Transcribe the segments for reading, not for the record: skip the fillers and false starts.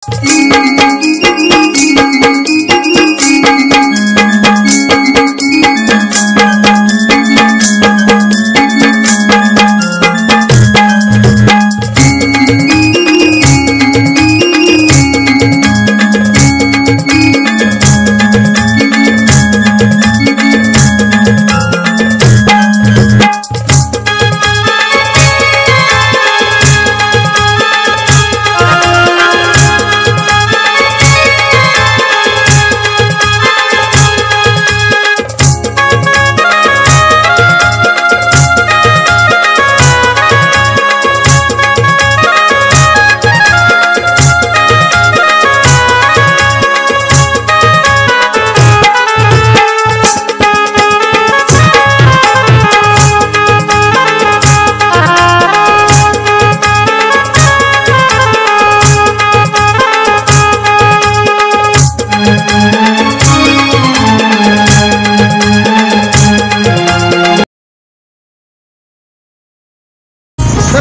तर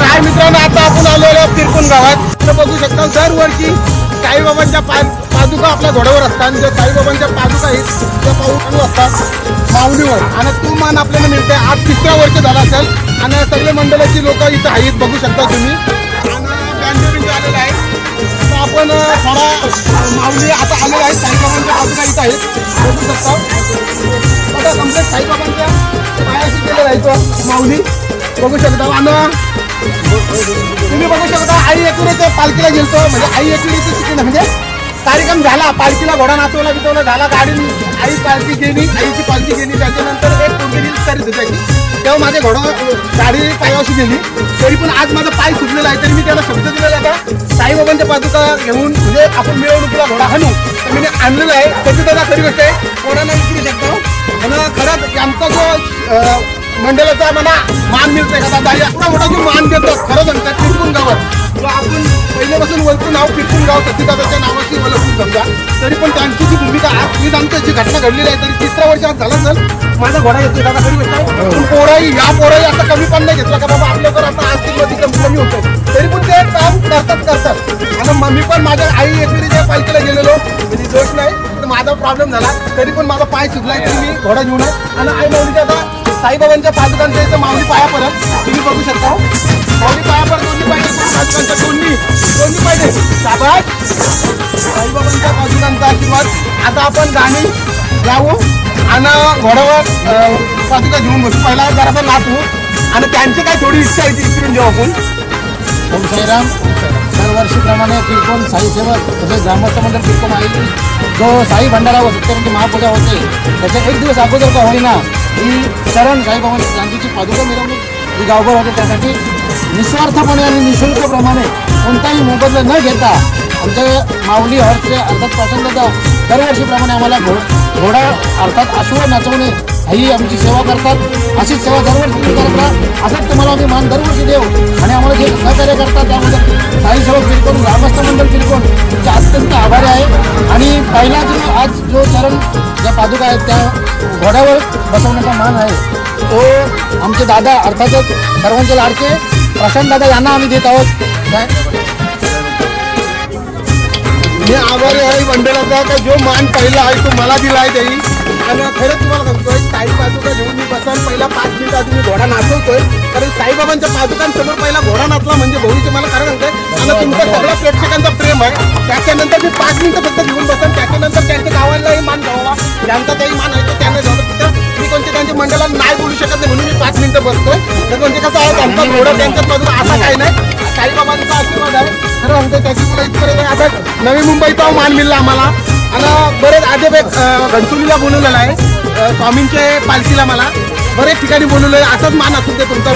हाय मित्रांनो, आता आपण आलेलो किरकोन गावात. तर बघू शकता दरवर्षी साईबाबांच्या पादुका आपल्या घोड्यावर असतात. जे साईबाबांच्या पादुका आहेत त्या पाऊस असतात माऊलीवर, आणि तो मान आपल्याला मिळते. आज 3रा वर्ष झाला असेल आणि सगळे मंडळाची लोक इथं आहेत, बघू शकता तुम्ही. आणि बँजो आलेला आहे. तर आपण थोडा माऊली आता आलेला आहे. साईबाबांच्या पादुका इथं आहेत, बघू शकता. आता कम्प्लीट साईबाबांच्या पायाशी केलेला आहे तो माऊली, बघू शकता. आणि तुम्ही बघू शकता आई एकविरेच्या पालखीला गेलतो. म्हणजे आई एकविरेची चिकन म्हणजे कार्यक्रम झाला, पालखीला घोडा नाचवला बिचवला झाला, गाडी आई पालखी गेली, आईची पालखी गेली. त्याच्यानंतर एक कोणती करीत होते तेव्हा माझे घोडा गाडी पायाशी गेली. तरी पण आज माझा पाय सुटलेला आहे. तरी मी त्याला शब्द दिलेला होता साईबाबांच्या पादुका घेऊन म्हणजे आपण मिरवणुकीला घोडा हाणू. तर मी आणलेला आहे. त्याची त्याला खरी गोष्ट आहे, कोणाला विचारू शकतो. आणि खरंच आमचा जो मंडळाचा मला मान मिळतोय का दादा, एवढा मोठा जो मान देतो खरं सांगतात किरकोन गावात. जो आपण पहिल्यापासून वरचं नाव किरकोन गाव सतीदादाच्या नावाची ओळखून समजा. तरी पण त्यांची जी भूमिका आज मी सांगतो, जी घटना घडलेली आहे. तरी 3रा वर्ष आज झालं तर माझा घोडा येतोय दादा, खरी गोष्ट आहे. पण पोराई असं कमी पण नाही घेतला का बाबा आपल्याकडे आता आर्थिक कमी होतंय. तरी पण ते काम करतात. आणि मी पण माझ्या आई एकविरीच्या पालखीला गेलेलो, म्हणजे दोष नाही, तर माझा प्रॉब्लेम झाला. तरी पण माझा पाय सुटलाय. तरी मी घोडा घेऊन आहे. आणि आई माऊलीच्या आता साईबाबांच्या पादुकांच्या इथं माऊली पाया परत तुम्ही बघू शकता. माऊली पाया परत दोन्ही पाहिजे पादुकांच्या दोन्ही पाहिजे. शाबास, साईबाबांच्या पादुकांचा आशीर्वाद. आता आपण गाणी गाऊ आणि घोड्यावर पादुका घेऊन बसू. पहिला जरा नाचू आणि त्यांची काय थोडी इच्छा आहे ती विचारून घेऊ आपण. ओम साईराम. दरवर्षीप्रमाणे किरकोन साई सेवक तसेच ग्रामस्थ मंडळ किरकोन आई जो साई भंडारा व सत्याची महापूजा होते त्याच्या एक दिवस अगोदर का होईना ही चरण साईबाबांची क्रांतीची पादुका मिरवणूक ही गावभर होते. त्यासाठी निस्वार्थपणे आणि निःशुल्कप्रमाणे कोणताही मोबदला न घेता आमचे माऊली हर्षचे अर्थात प्रसन्नता दरवर्षीप्रमाणे आम्हाला घोडा अर्थात अश्व नाचवणे ही आमची सेवा करतात. अशीच सेवा दरवर्षी करत राहा, असंच तुम्हाला आम्ही मान दरवर्षी देऊ. आणि आम्हाला जे सहकार्य करतात त्यामध्ये साई सेवक किरकोन ग्रामस्थ मंडळ किरकोन तुमचे अत्यंत आभारी आहे. आणि पहिला जो आज जो चरण ज्या पादुका आहेत त्या घोड्यावर बसवण्याचा मान आहे तो आमचे दादा अर्थातच सर्वांचे लाडके प्रशांत दादा यांना आम्ही देत आहोत. मी आभारी आहे मंडळाचा का जो मान पहिला आहे तो मला दिला आहे त्यांनी. आणि खरंच तुम्हाला सांगतोय साई पादुका घेऊन मी बसाल पहिला 5 मिनिटं आधी मी घोडा नाचवतोय. कारण साईबाबांच्या पादुकांसमोर पहिला घोडा नाचला म्हणजे भविष्य मला खरं सांगतोय. आणि तुमचा सगळ्या प्रेक्षकांचा प्रेम आहे. त्याच्यानंतर मी 5 मिनिटं फक्त घेऊन बसेल. त्याच्यानंतर त्यांच्या गावालाही मान घ्यावा, ज्यांचा काही मान आहे तो त्यांना घ्यावा. फक्त मी कोणत्या त्यांच्या मंडळाला नाही बोलू शकत नाही म्हणून मी 5 मिनिटं बसतोय. तर म्हणजे कसं आहे त्यांचा घोडा त्यांच्याच बाजूला असा काही नाही. साईबाबांचा आशीर्वाद आहे खरं सांगतोय. त्याची तुला इतकं आता नवी मुंबईचा मान मिळला आम्हाला. आणि बरेच आधी घनसोलीला बोलवलेलं आहे, स्वामींचे पालखीला मला बरेच ठिकाणी बोलवलं आहे. असाच मान असून ते तुमचा.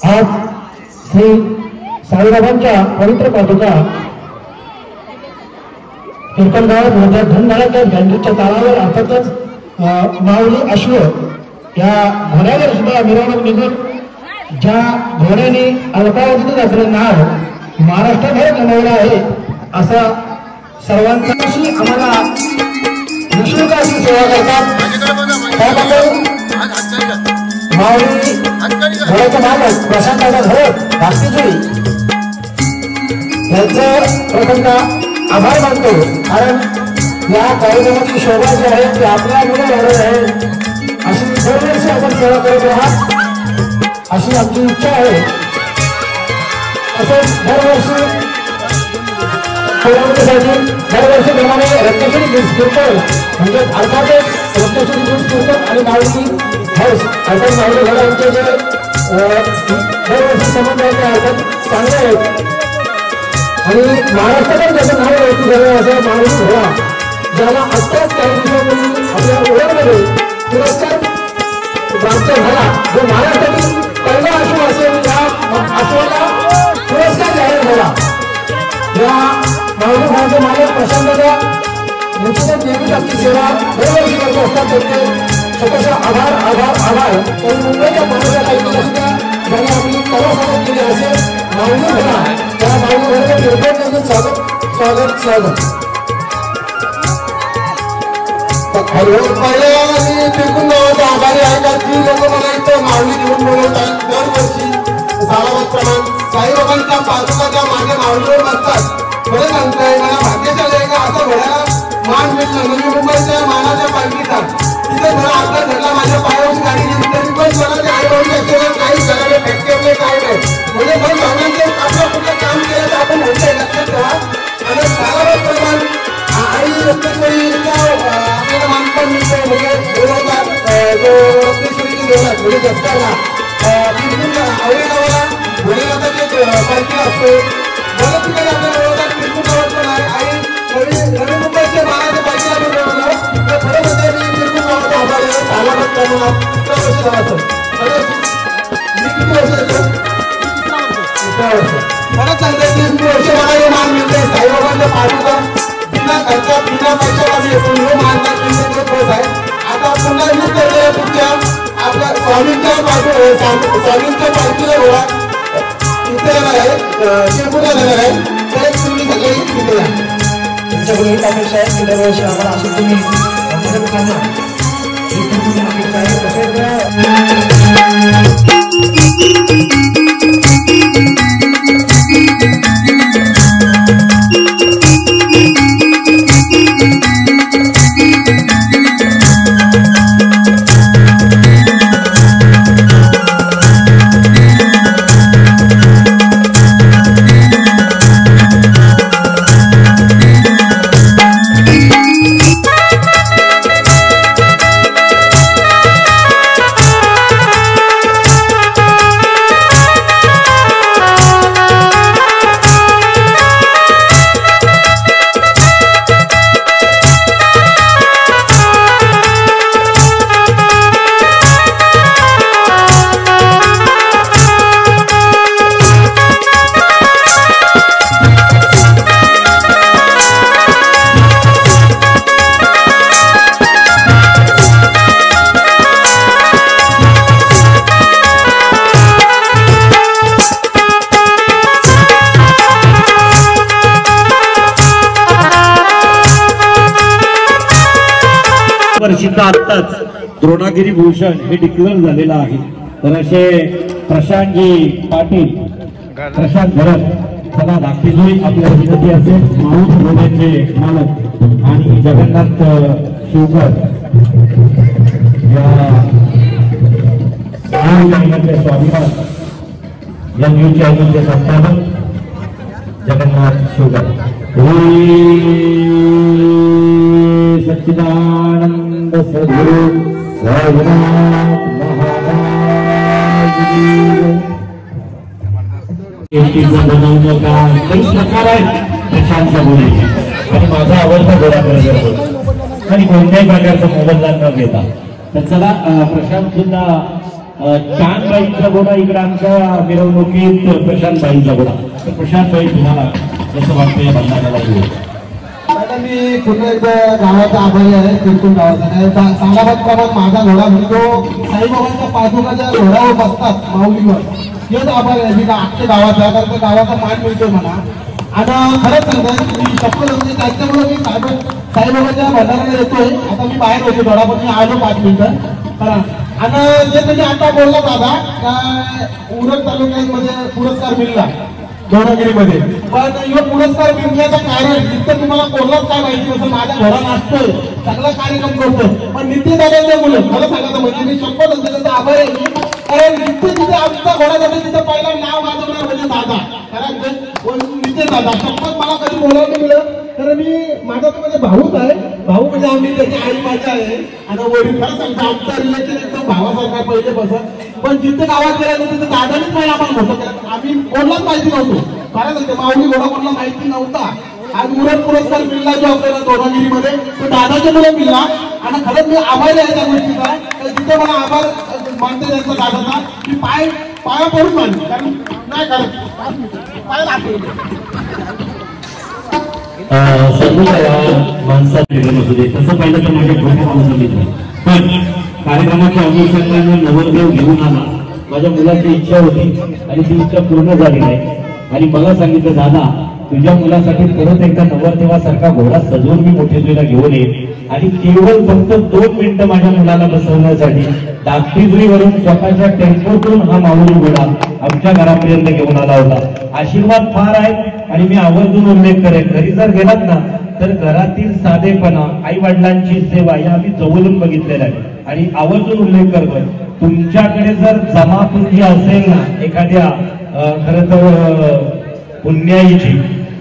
आज श्री साईबाबांच्या पवित्र पादुका कीर्तनगावात मोठ्या धनधनाच्या गंधीच्या तालावर अर्थातच माऊली अश्व या घोड्यावर सुद्धा मिरवणूक निघून ज्या घोड्याने अल्पावधीतच आपलं नाव महाराष्ट्रभर कमवलं आहे असा सर्वांचा आम्हाला निःशुल्क अशी सेवा करतात माऊली घोड्याचा मालक प्रशांत घोडत भास्तीजुळी यांचं प्रथमतः आभार मानतो कारण या कार्यक्रमाची शोभा जी आहे ती आपल्या मुळे वाढत आहे अशी दरवर्षी आपण सेवा करत आहात अशी आमची इच्छा आहे तसेच दरवर्षी दरवर्षीप्रमाणे रत्नेश्वरी गिफ्ट कीर्तन म्हणजे अर्थातच रत्नेश्वरी गिफ्ट कीर्तन आणि माऊली हाऊस अर्थात माऊली घोडा यांचे जे दरवर्षी संबंध आहेत ते अर्थात चांगले आहेत आणि महाराष्ट्रात त्याचं नाव ओळखू झालं असं माऊली घोडा ज्याला आत्ताच काही दिवसापूर्वी आपल्या ओळखमध्ये पुरस्कार प्राप्त झाला जो महाराष्ट्रातील पहिला अश्व असेल त्या अश्वाला पुरस्कार जाहीर झाला या माऊली घोड्याचे मालक प्रशांतदा निश्चितच नेहमीच आपली सेवा दरवर्षी करत असतात त्यांचे छोटासा आभार आभार आभार तर मुंबईच्या पाण्याच्या काही सुद्धा ज्यांनी आपली कला सादर केली असेल माऊली घोडा त्या माऊली घोड्याचं निर्भर स्वागत स्वागत स्वागत पहिल्या आणि तिरकून गावाचा आभारी आहे का जी लोक मला इथं माऊली घेऊन बोलवतात दरवर्षी सालावतप्रमाण साईबाबांच्या पादुकाच्या मागे माऊलीवर बसतात खरं सांगतोय मला भाग्यशाली आहे का असा घोड्याला मान मिळलं नवी मुंबईच्या मानाच्या पालखीचा तिथे थोडा अपघात घडला माझ्या पायावरची गाडी गेली तरी पण मला ते आई बाबा असलेलं काही झालं फॅक्टरी काय नाही म्हणजे पण भावनांचे आपलं कुठलं काम केलं तर आपण म्हणतोय लक्षात ठेवा आणि सालावतप्रमाण आई रत्नेश्वरीचा आपल्याला मानपान मिळतं म्हणजे बोलवतात जो रत्नेश्वरीची देवळा घोडी असताना तिथून आवडी गावाला घोडेगावाचे पालखी असतो बऱ्याच ठिकाणी आपल्याला बोलवतात तिरकून गावात पण आहे आई नवी मुंबईच्या महाराजा पालखीला पण बोलवलं तर खरं म्हणजे मी तिरकून गावाचा आभार आहे सालावत प्रमाणात 17 वर्ष झाला असेल मी किती वर्ष येतो 17 वर्ष मला सांगते 30 वर्ष मला हे मान मिळते साईबाबांच्या पादुका बिना खर्चा बिना पैशाला मी येतो हे मानतात म्हणजे खरंच आहे आता पुन्हा मी केलेल्या तुमच्या आपल्या स्वामींच्या स्वामींच्या पालखीला घोडा इथे येणार आहे शिरपूरला जाणार आहे तर एक तुम्ही सगळे तिथे या तुमच्याकडे एक अपेक्षा आहे की दरवर्षी आम्हाला असं तुम्ही सांगा अपेक्षा आहे तसेच वर्षीचा आत्ताच द्रोणागिरी भूषण हे डिक्लेअर झालेलं आहे तर असे प्रशांतजी पाटील प्रशांत भरत सदा धाकटीजोई आपल्या विनंती असेल माऊली घोड्याचे मालक आणि जगन्नाथ शिवकर या महिन्याचे स्वाभिमान या न्यूज चॅनलचे संपादक जगन्नाथ शिवकर सच्चिदानंद सद्गुरु साईनाथ महाराज बनवणं का काही प्रकार आहे प्रशांतचा बोलायचे आणि माझा आवडता घोडा करत आणि कोणत्याही प्रकारचा मोबदला न घेता तर चला प्रशांत सुद्धा चांदबाईंचा घोडा इकडे आमच्या मिरवणुकीत प्रशांतबाईंचा घोडा. तर प्रशांतबाई तुम्हाला जसं वाटतं या बंधाऱ्याला येऊ. आता मी पुन्हा एकदा गावाचा आभारी आहे. तिरकून गावाचा सांगाबाद माझा घोडा म्हणतो साईबाबांच्या पादुकाच्या घोड्यावर बसतात माऊलीवर. हेच आभार आहे मी आमच्या गावाचा, कारण गावाचा मान मिळतोय मला. आणि खरंच सांगतोय मी शपथ म्हणजे त्याच्यामुळे मी साईबाबाच्या भंडाऱ्याला येतोय. आता मी बाहेर होतो थोडा, पण मी आलो 5 मिनिटं करा. आणि जे तुम्ही आता बोलला दादा काय उरण तालुक्यामध्ये पुरस्कार मिळला दोडागिरीमध्ये, पण हे पुरस्कार मिळण्याचं कारण इतकं तुम्हाला कोणालाच काय माहिती नसेल. माझा घोडा नाचतोय, सगळा कार्यक्रम करतोय, पण नित्य दादाच्या मुलं खरं सांगायचं म्हणजे मी शपथ त्यांचा आभार आहे. कारण नित्य जिथे आमचा घोडा जातो तिथे पहिला नाव वाजवणार म्हणजे दादा. कारण नित्य दादा शपथ मला कधी बोलावलं मिळलं. तर मी माझा तो म्हणजे भाऊच आहे. भाऊ म्हणजे आम्ही त्याची आई माझी आहे आणि वडील खरं सांगतो आमचा रिलेशन एकदम भावासारखा पहिलेपासून. पण जिथे गावात गेला तिथे दादानीच पहिला आम्हाला मोठं केलं. आम्ही कोणालाच माहिती नव्हतो. कारण सांगते माऊली घोडा कोणाला माहिती नव्हता. आज उरण पुरस्कार मिळला जो आपल्याला दोडागिरीमध्ये तो दादाच्या मुळे मिळला. आणि खरंच मी आभारी आहे त्या गोष्टीचा. जिथे मला आभार मानते त्यांचा दादाचा की पाया पडून मानते. कारण नाही करत पाय लागतो माणसात असू दे तसं पाहिलं तर माझ्या डोक्यात आलं. पण कार्यक्रमाच्या अनुषंगाने नवरदेव घेऊन आला. माझ्या मुलाची इच्छा होती आणि ती इच्छा पूर्ण झाली नाही. आणि मला सांगितलं दादा तुझ्या मुलासाठी परत एकदा नवरदेवासारखा घोडा सजवून मी मोठेजुईला घेऊन येईल. आणि केवळ फक्त 2 मिनिटं माझ्या मुलाला बसवण्यासाठी दाखतीजुईवरून स्वतःच्या टेम्पोतून हा माऊली घोडा आमच्या घरापर्यंत घेऊन आला होता. आशीर्वाद फार आहेत आणि मी आवर्जून उल्लेख करेन. घरी जर गेलात ना तर घरातील साधेपणा, आई वडिलांची सेवा या आम्ही जवळून बघितलेल्या आहे. आणि आवर्जून उल्लेख करतोय तुमच्याकडे जर जमापुंजी असेल ना एखाद्या खरं तर पुण्याईची,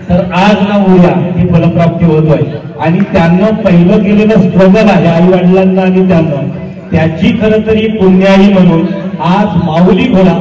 तर आज ना उद्या ती फलप्राप्ती होतोय. आणि त्यांना पहिलं केलेलं स्ट्रगल आहे आई वडिलांना आणि त्यांना त्याची खरं तरी पुण्याई म्हणून आज माऊली घोडा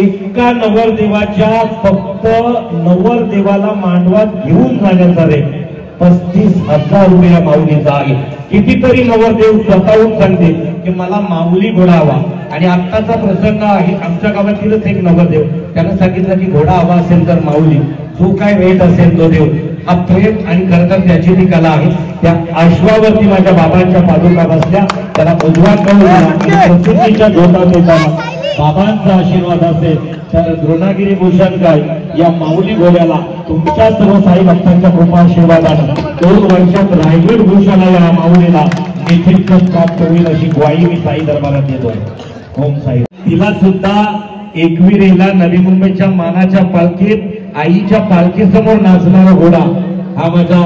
एका नवरदेवाच्या फक्त नवरदेवाला मांडवात घेऊन जाण्याचा रेट 35,000 रुपये माऊलीचा आहे. कितीतरी नवरदेव स्वतःहून सांगते की मला माऊली घोडा हवा. आणि आत्ताचा प्रसंग आहे आमच्या गावातीलच एक नवरदेव त्यानं सांगितलं की घोडा हवा असेल तर माऊली, जो काय रेट असेल तो देऊ. हा प्रेम आणि खरं तर त्याची ती कला आहे. त्या अश्वावरती माझ्या बाबांच्या पादुका बसल्या, त्याला उजवा प्रसिद्धीच्या झोटा देताना बाबांचा आशीर्वाद असेल तर द्रोणागिरी भूषण काय या माऊली घोड्याला तुमच्या सर्व साई भक्तांच्या कृपा आशीर्वादानं 2 वर्षात रायगड भूषण या माऊलीला निश्चितच प्राप्त होईल अशी ग्वाही मी साई दरबारात देतोय. ओम साई. तिला सुद्धा एकविरेला नवी मुंबईच्या मानाच्या पालखीत आईच्या पालखीसमोर नाचणारा घोडा हा माझा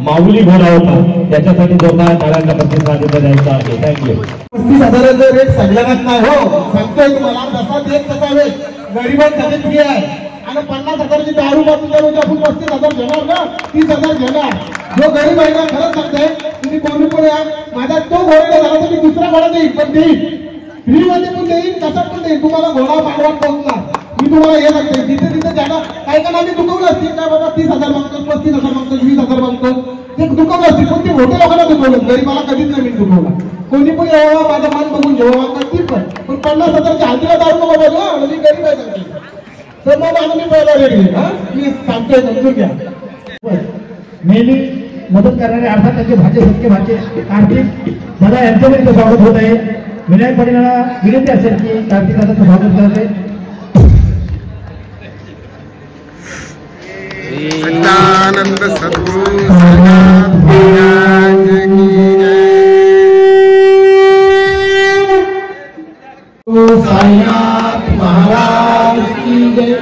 माऊली घोडा होता. त्याच्यासाठी जोरदार टाळ्यांचा प्रतिसाद द्यायचा आहे. थँक्यू. 35,000चा रेट सगळ्यांनाच नाही हो सांगतोय तुम्हाला. तसा रेट कसा वेळ गरिबांसाठी फ्री आहे. आणि 50,000ची दारू बाटली आपण 35,000 घेणार ना 30,000 घेणार. जो गरीब आहे ना खरंच सांगते तुम्ही कोणी पण या माझा तो घोडा झाला तर मी दुसरा घोडा देईन, पण देईन फ्री मध्ये पण देईन, कसा पण देईन. तुम्हाला घोडा मांडवात पोहोचणार. मी तुम्हाला हे सांगते जिथे तिथे ज्याला काही का आम्ही दुखवलं असतील काय बाबा 30,000 मागतो, 35,000 मागतो, 20,000 मागतो, ते दुखवलं असतील. पण ते मोठ्या लोकांना दुखवलं, गरीबाला कधीच नाही मी दुखवला. कोणी पण यावा माझा मान बघून जेव्हा कधी पण 50,000च्या हातीला दारू नको बघा मी गरीब आहे सांगते. तर मग माझं मी पहिला रेट घेईन. हा मी सांगतोय समजून घ्या. नेहमी मदत करणारे अर्थात त्यांचे भाचे सत्य भाचे कार्तिक दादा यांच्यामध्ये स्वागत होत आहे. विनायक पाटीलांना विनंती असेल की कार्तिक दादाचं स्वागत करते. सच्चिदानंद सद्गुरु साईनाथ महाराज की जय.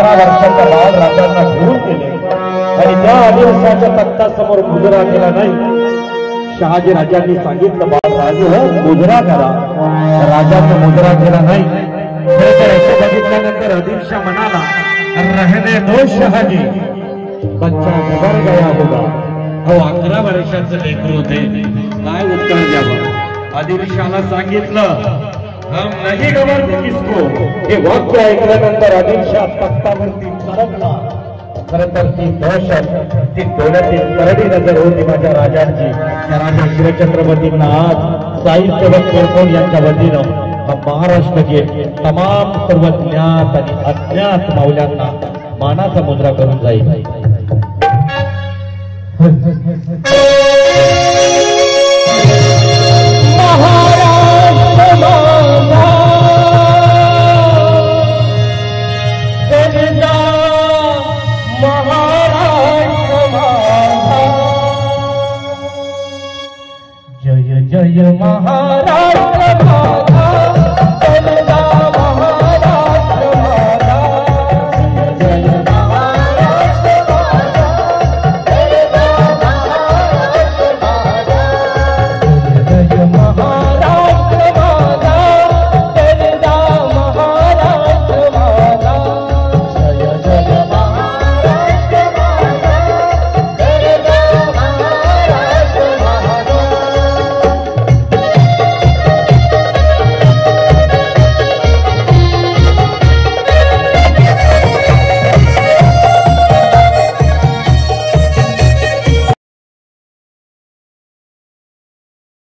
11 वर्षाच्या बाळ राजांना घेऊन गेले आणि त्या आदिवासाच्या तख्तासमोर मुजरा केला नाही. शहाजी राजांनी सांगितलं बाळ राजे मुजरा करा. राजांना मुजरा केला नाही. खरं तर असं बघितल्यानंतर आदिलशाह म्हणाला रहने दो शहाजी, बच्चा घबर गया होगा. अहो 11 वर्षाचं लेकरू होते, काय उत्तर द्यावं. आदिलशाहला सांगितलं हम नहीं गवरते किसको. हे वाक्य ऐकल्यानंतर आदिलशाह तख्तावरती सरकला. खरं तर ती दहशत, ती डोळ्यातील करडी नजर होती माझ्या राजांची. त्या राजा शिवछत्रपतींना आज साई सेवक किरकोळ यांच्या वतीनं हा महाराष्ट्र गेट तमाम सर्व ज्ञात आणि अज्ञात माऊल्यांना मानाचा मुद्रा करून जाईल.